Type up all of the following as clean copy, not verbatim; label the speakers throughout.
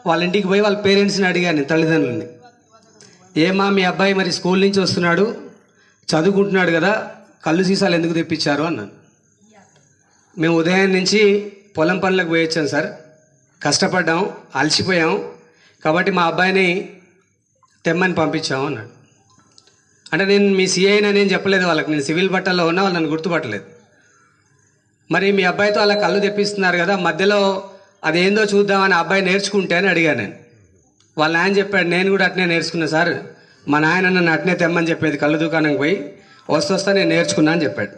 Speaker 1: వాళ్ళ ఇంటికి పోయి వాళ్ళ పేరెంట్స్ని అడిగాను, తల్లిదండ్రులని. ఏమా మీ అబ్బాయి మరి స్కూల్ నుంచి వస్తున్నాడు, చదువుకుంటున్నాడు కదా, కళ్ళు సీసాలు ఎందుకు తెప్పించారు అన్నాను. మేము ఉదయం నుంచి పొలం పనులకు పోయి వచ్చాం సార్, కష్టపడ్డాం, అలసిపోయాం, కాబట్టి మా అబ్బాయిని తెమ్మని పంపించాము అన్నాడు. అంటే నేను మీ సిఐనా నేను చెప్పలేదు వాళ్ళకి, నేను సివిల్ బట్టల్లో ఉన్నా, వాళ్ళు నన్ను గుర్తుపట్టలేదు. మరి మీ అబ్బాయితో అలా కళ్ళు తెప్పిస్తున్నారు కదా, మధ్యలో అదేందో చూద్దామని అబ్బాయి నేర్చుకుంటే అని అడిగాను నేను. వాళ్ళ నాయన చెప్పాడు, నేను కూడా అట్నే నేర్చుకున్నా సార్, మా నాయన నన్ను అట్నే తెమ్మని చెప్పేది, కళ్ళు దుకాణంకి పోయి వస్తా నేను నేర్చుకున్నా అని చెప్పాడు.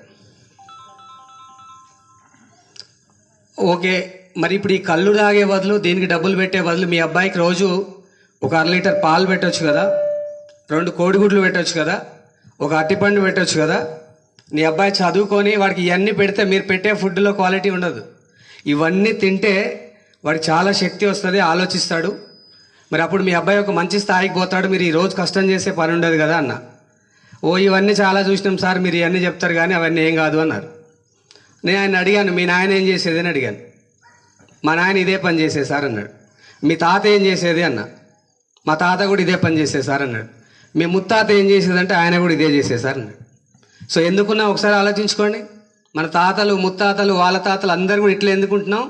Speaker 1: ఓకే, మరి ఇప్పుడు ఈ కళ్ళు తాగే బదులు, దీనికి డబ్బులు పెట్టే బదులు మీ అబ్బాయికి రోజు ఒక 1/2 లీటర్ పాలు పెట్టవచ్చు కదా, 2 కోడిగుడ్లు పెట్టవచ్చు కదా, ఒక అరటిపండు పెట్టవచ్చు కదా. నీ అబ్బాయి చదువుకొని వాడికి ఇవన్నీ పెడితే మీరు పెట్టే ఫుడ్లో క్వాలిటీ ఉండదు. ఇవన్నీ తింటే వాడికి చాలా శక్తి వస్తుంది, ఆలోచిస్తాడు. మరి అప్పుడు మీ అబ్బాయి ఒక మంచి స్థాయికి పోతాడు, మీరు ఈ రోజు కష్టం చేసే పని ఉండదు కదా అన్న. ఓ ఇవన్నీ చాలా చూసినాం సార్, మీరు ఇవన్నీ చెప్తారు కానీ అవన్నీ ఏం కాదు అన్నారు. నేను ఆయన అడిగాను, మీ నాయన ఏం చేసేది అని అడిగాను. మా నాయన ఇదే పని చేసేది సార్ అన్నాడు. మీ తాత ఏం చేసేది అన్న. మా తాత కూడా ఇదే పని చేసేది సార్ అన్నాడు. మీ ముత్తాత ఏం చేసేదంటే ఆయన కూడా ఇదే చేసేది సార్ అన్నాడు. సో ఎందుకున్నా ఒకసారి ఆలోచించుకోండి, మన తాతలు ముత్తాతలు వాళ్ళ తాతలు అందరూ కూడా ఇట్లా ఎందుకుంటున్నాం?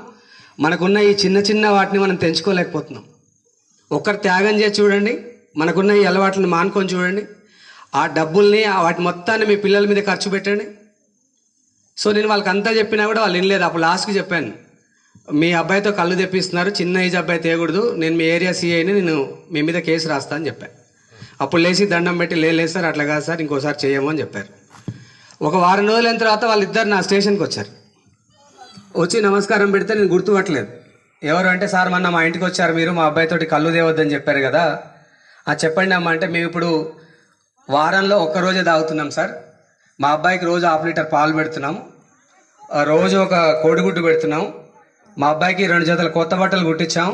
Speaker 1: మనకున్న ఈ చిన్న చిన్న వాటిని మనం తెంచుకోలేకపోతున్నాం. ఒక్కరు త్యాగం చేసి చూడండి, మనకున్న ఈ అలవాట్లను మానుకొని చూడండి, ఆ డబ్బుల్ని వాటి మొత్తాన్ని మీ పిల్లల మీద ఖర్చు పెట్టండి. సో నేను వాళ్ళకి అంతా చెప్పినా కూడా వాళ్ళు వినలేదు. అప్పుడు లాస్ట్కి చెప్పాను, మీ అబ్బాయితో కళ్ళు తెప్పిస్తున్నారు, చిన్న ఏజ్ అబ్బాయి తేయకూడదు, నేను మీ ఏరియా సిఐని, నేను మీ మీద కేసు రాస్తా అని చెప్పాను. అప్పుడు లేచి దండం పెట్టి, లేదు సార్ అట్లా కాదు సార్, ఇంకోసారి చేయము అని చెప్పారు. ఒక వారం రోజులైన తర్వాత వాళ్ళిద్దరు నా స్టేషన్కి వచ్చారు. వచ్చి నమస్కారం పెడితే నేను గుర్తుపట్టలేదు. ఎవరు అంటే, సార్ మొన్న మా ఇంటికి వచ్చారు మీరు, మా అబ్బాయితోటి కళ్ళు తేవద్దని చెప్పారు కదా, చెప్పండి అమ్మ అంటే, మేము ఇప్పుడు వారంలో ఒక్కరోజే తాగుతున్నాం సార్, మా అబ్బాయికి రోజు 1/2 లీటర్ పాలు పెడుతున్నాము, రోజు ఒక కోడిగుడ్డు పెడుతున్నాం, మా అబ్బాయికి 2 జతల కొత్త బట్టలు కుట్టించాం,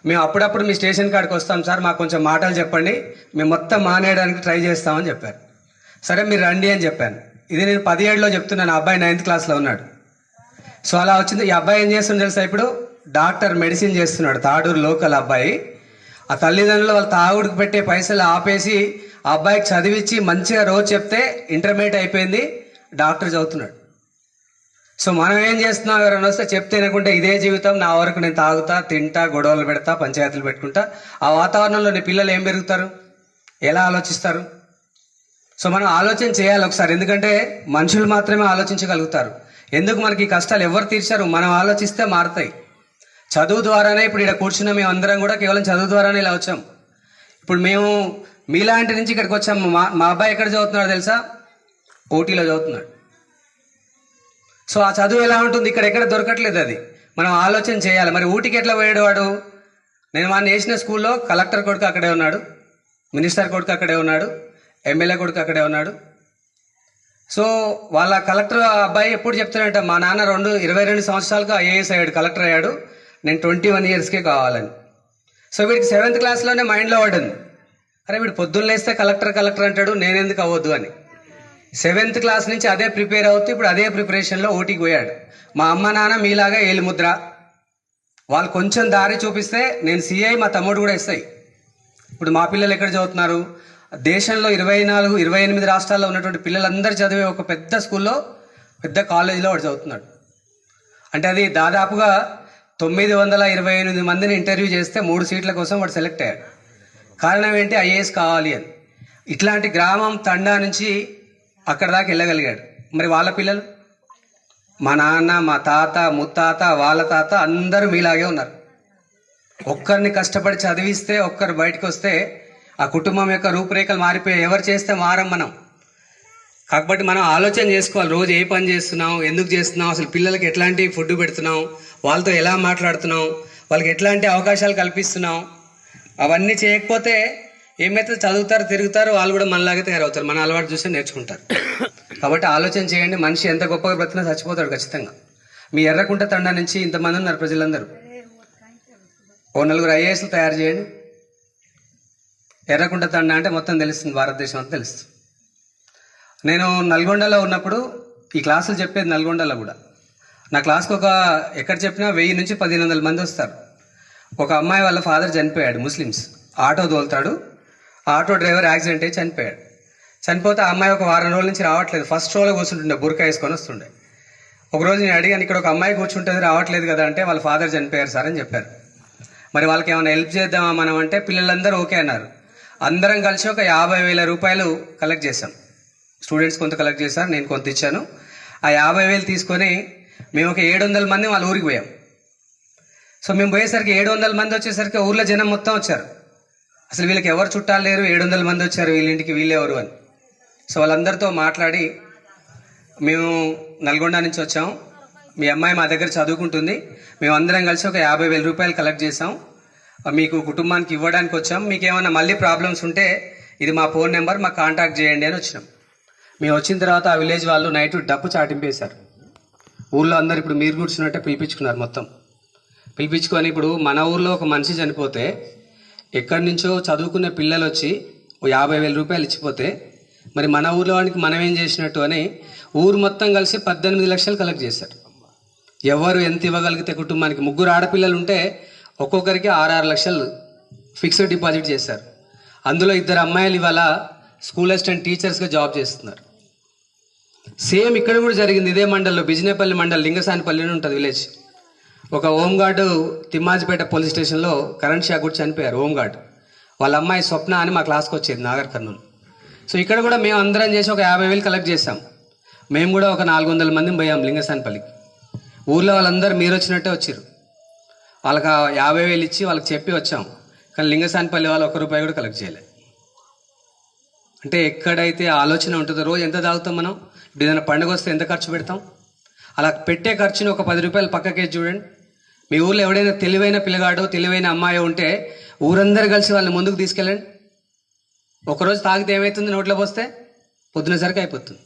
Speaker 1: మేము అప్పుడప్పుడు మీ స్టేషన్ కాడికి వస్తాం సార్, మాకు కొంచెం మాటలు చెప్పండి, మేము మొత్తం మానేయడానికి ట్రై చేస్తామని చెప్పారు. సరే మీరు రండి అని చెప్పాను. ఇది నేను 17లో చెప్తున్నాను, అబ్బాయి 9th క్లాస్లో ఉన్నాడు. సో అలా వచ్చింది. ఈ అబ్బాయి ఏం చేస్తుంది తెలుసా, ఇప్పుడు డాక్టర్, మెడిసిన్ చేస్తున్నాడు, తాడూరు లోకల్ అబ్బాయి. ఆ తల్లిదండ్రులు వాళ్ళ తాగుడికి పెట్టే పైసలు ఆపేసి ఆ అబ్బాయికి చదివించి మంచిగా రోజు చెప్తే ఇంటర్మీడియట్ అయిపోయింది, డాక్టర్ చదువుతున్నాడు. సో మనం ఏం చేస్తున్నాం, ఎవరైనా వస్తే చెప్తే వినకుంటే ఇదే జీవితం, నా వరకు నేను తాగుతా, తింటా, గొడవలు పెడతా, పంచాయతీలు పెట్టుకుంటా. ఆ వాతావరణంలో నీ పిల్లలు ఏం పెరుగుతారు, ఎలా ఆలోచిస్తారు? సో మనం ఆలోచన చేయాలి ఒకసారి, ఎందుకంటే మనుషులు మాత్రమే ఆలోచించగలుగుతారు. ఎందుకు మనకి ఈ కష్టాలు ఎవరు తీర్చారు, మనం ఆలోచిస్తే మారుతాయి. చదువు ద్వారానే ఇప్పుడు ఇక్కడ కూర్చున్న మేము అందరం కూడా కేవలం చదువు ద్వారానే ఇలా వచ్చాం. ఇప్పుడు మేము మీలాంటి నుంచి ఇక్కడికి వచ్చాము. మా అబ్బాయి ఎక్కడ చదువుతున్నాడు తెలుసా, ఓటీలో చదువుతున్నాడు. సో ఆ చదువు ఎలా ఉంటుంది, ఇక్కడ ఎక్కడ దొరకట్లేదు. అది మనం ఆలోచన చేయాలి. మరి ఊటీకి ఎట్లా పోయాడు వాడు? నేను వాడిని వేసిన స్కూల్లో కలెక్టర్ కొడుకు అక్కడే ఉన్నాడు, మినిస్టర్ కొడుకు అక్కడే ఉన్నాడు, ఎమ్మెల్యే కొడుకు అక్కడే ఉన్నాడు. సో వాళ్ళ కలెక్టర్ అబ్బాయి ఎప్పుడు చెప్తున్నాడంట, మా నాన్న 22 సంవత్సరాలకు ఐఏఎస్ అయ్యాడు, కలెక్టర్ అయ్యాడు, నేను 21 ఇయర్స్కే కావాలని. సో వీడికి 7th క్లాస్లోనే మైండ్లో పడింది, అరే వీడు పొద్దున్న లేస్తే కలెక్టర్ కలెక్టర్ అంటాడు, నేనెందుకు అవ్వద్దు అని. 7th క్లాస్ నుంచి అదే ప్రిపేర్ అవుతూ ఇప్పుడు అదే ప్రిపరేషన్లో ఓటీకి పోయాడు. మా అమ్మ నాన్న మీలాగా ఏలిముద్ర, వాళ్ళు కొంచెం దారి చూపిస్తే నేను సిఐ, మా తమ్ముడు కూడా ఎస్ఐ. ఇప్పుడు మా పిల్లలు ఎక్కడ చదువుతున్నారు, దేశంలో 24-28 రాష్ట్రాల్లో ఉన్నటువంటి పిల్లలందరూ చదివే ఒక పెద్ద స్కూల్లో, పెద్ద కాలేజీలో వాడు చదువుతున్నాడు. అంటే అది దాదాపుగా 928 మందిని ఇంటర్వ్యూ చేస్తే 3 సీట్ల కోసం వాడు సెలెక్ట్ అయ్యాడు. కారణం ఏంటి, ఐఏఎస్ కావాలి అని. ఇట్లాంటి గ్రామం తండా నుంచి అక్కడ దాకా వెళ్ళగలిగాడు. మరి వాళ్ళ పిల్లలు, మా నాన్న, మా తాత, ముత్తాత, వాళ్ళ తాత అందరూ మీలాగే ఉన్నారు. ఒక్కరిని కష్టపడి చదివిస్తే, ఒక్కరు బయటకు వస్తే ఆ కుటుంబం యొక్క రూపురేఖలు మారిపోయాయి. ఎవరు చేస్తే మారం మనం. కాబట్టి మనం ఆలోచన చేసుకోవాలి, రోజు ఏ పని చేస్తున్నాం, ఎందుకు చేస్తున్నాం, అసలు పిల్లలకి ఎట్లాంటి ఫుడ్ పెడుతున్నాం, వాళ్ళతో ఎలా మాట్లాడుతున్నాం, వాళ్ళకి ఎట్లాంటి అవకాశాలు కల్పిస్తున్నాం. అవన్నీ చేయకపోతే ఏమైతే చదువుతారు, తిరుగుతారు, వాళ్ళు కూడా మనలాగే తయారవుతారు, మన అలవాటు చూసి నేర్చుకుంటారు. కాబట్టి ఆలోచన చేయండి, మనిషి ఎంత గొప్పగా బ్రతికినా చచ్చిపోతాడు ఖచ్చితంగా. మీ ఎర్రకుంట తండా నుంచి ఇంతమంది ఉన్నారు ప్రజలందరూ, ఓ 4 ఐఏఎస్లు తయారు చేయండి. ఎర్రకుంట తండా అంటే మొత్తం తెలుస్తుంది, భారతదేశం అంతా తెలుస్తుంది. నేను నల్గొండలో ఉన్నప్పుడు ఈ క్లాసులు చెప్పేది నల్గొండలో కూడా. నా క్లాస్కి ఎక్కడ చెప్పినా 1000 నుంచి 1500 మంది వస్తారు. ఒక అమ్మాయి వాళ్ళ ఫాదర్ చనిపోయాడు, ముస్లిమ్స్, ఆటో తోలుతాడు, ఆటో డ్రైవర్ యాక్సిడెంట్ అయ్యి చనిపోయాడు. చనిపోతే ఆ అమ్మాయి ఒక వారం రోజుల నుంచి రావట్లేదు. ఫస్ట్ రోలో కూర్చుంటుండే, బుర్కా వేసుకొని వస్తుండే. ఒకరోజు నేను అడిగాను, ఇక్కడ ఒక అమ్మాయి కూర్చుంటుంది రావట్లేదు కదా అంటే, వాళ్ళ ఫాదర్ చనిపోయారు సార్ అని చెప్పారు. మరి వాళ్ళకి ఏమైనా హెల్ప్ చేద్దామా మనం అంటే పిల్లలందరూ ఓకే అన్నారు. అందరం కలిసి ఒక 50,000 రూపాయలు కలెక్ట్ చేశాం. స్టూడెంట్స్ కొంత కలెక్ట్ చేశారు, నేను కొంత ఇచ్చాను. ఆ 50,000 తీసుకొని మేము ఒక 700 మంది వాళ్ళ ఊరికి పోయాం. సో మేము పోయేసరికి 700 మంది వచ్చేసరికి ఊర్లో జనం మొత్తం వచ్చారు. అసలు వీళ్ళకి ఎవరు చుట్టాలు లేరు, 700 మంది వచ్చారు వీళ్ళింటికి, వీళ్ళెవరు అని. సో వాళ్ళందరితో మాట్లాడి, మేము నల్గొండ నుంచి వచ్చాం, మీ అమ్మాయి మా దగ్గర చదువుకుంటుంది, మేము అందరం కలిసి ఒక 50,000 రూపాయలు కలెక్ట్ చేసాం, మీకు కుటుంబానికి ఇవ్వడానికి వచ్చాం, మీకు ఏమైనా మళ్ళీ ప్రాబ్లమ్స్ ఉంటే ఇది మా ఫోన్ నెంబర్, మాకు కాంటాక్ట్ చేయండి అని వచ్చినాం. మేము వచ్చిన తర్వాత ఆ విలేజ్ వాళ్ళు నైట్ డప్పు చాటింపేశారు. ఊళ్ళో అందరు ఇప్పుడు మీరు కూర్చున్నట్టే పిలిపించుకున్నారు. మొత్తం పిలిపించుకొని, ఇప్పుడు మన ఊర్లో ఒక మనిషి చనిపోతే ఎక్కడి నుంచో చదువుకునే పిల్లలు వచ్చి 50,000 రూపాయలు ఇచ్చిపోతే, మరి మన ఊర్లో వానికి మనం ఏం చేసినట్టు అని ఊరు మొత్తం కలిసి 18 లక్షలు కలెక్ట్ చేశారు. ఎవరు ఎంత ఇవ్వగలిగితే కుటుంబానికి, 3 ఆడపిల్లలు ఉంటే ఒక్కొక్కరికి 6 లక్షలు ఫిక్స్డ్ డిపాజిట్ చేశారు. అందులో 2 అమ్మాయిలు ఇవాళ స్కూల్ అసిస్టెంట్ టీచర్స్గా జాబ్ చేస్తున్నారు. సేమ్ ఇక్కడ కూడా జరిగింది. ఇదే మండల్లో, బిజినేపల్లి మండల్, లింగసానిపల్లి అని ఉంటుంది విలేజ్. ఒక హోంగార్డు తిమ్మాజిపేట పోలీస్ స్టేషన్లో కరెంట్ షాక్ కూడా చనిపోయారు. హోంగార్డు వాళ్ళ అమ్మాయి స్వప్న అని మా క్లాస్కి వచ్చేది, నాగర్ కర్నూలు. సో ఇక్కడ కూడా మేము అందరం చేసి ఒక 50,000 కలెక్ట్ చేసాం. మేము కూడా ఒక 400 మందిని పోయాం లింగసానిపల్లికి. ఊర్లో వాళ్ళందరూ మీరు వచ్చినట్టే వచ్చారు. వాళ్ళకి 50,000 ఇచ్చి వాళ్ళకి చెప్పి వచ్చాం. కానీ లింగసానిపల్లి వాళ్ళు 1 రూపాయి కూడా కలెక్ట్ చేయలేదు. అంటే ఎక్కడైతే ఆలోచన ఉంటుందో, రోజు ఎంత తాగుతాం మనం, ఇప్పుడు ఏదైనా పండుగ వస్తే ఎంత ఖర్చు పెడతాం, అలా పెట్టే ఖర్చుని ఒక 10 రూపాయలు పక్కకేసి చూడండి. మీ ఊళ్ళో ఎవడైనా తెలివైన పిల్లగాడో తెలివైన అమ్మాయి ఉంటే ఊరందరూ కలిసి వాళ్ళని ముందుకు తీసుకెళ్ళండి. ఒకరోజు తాగితే ఏమవుతుంది, నోట్లో పోస్తే పొద్దున సరికి అయిపోతుంది.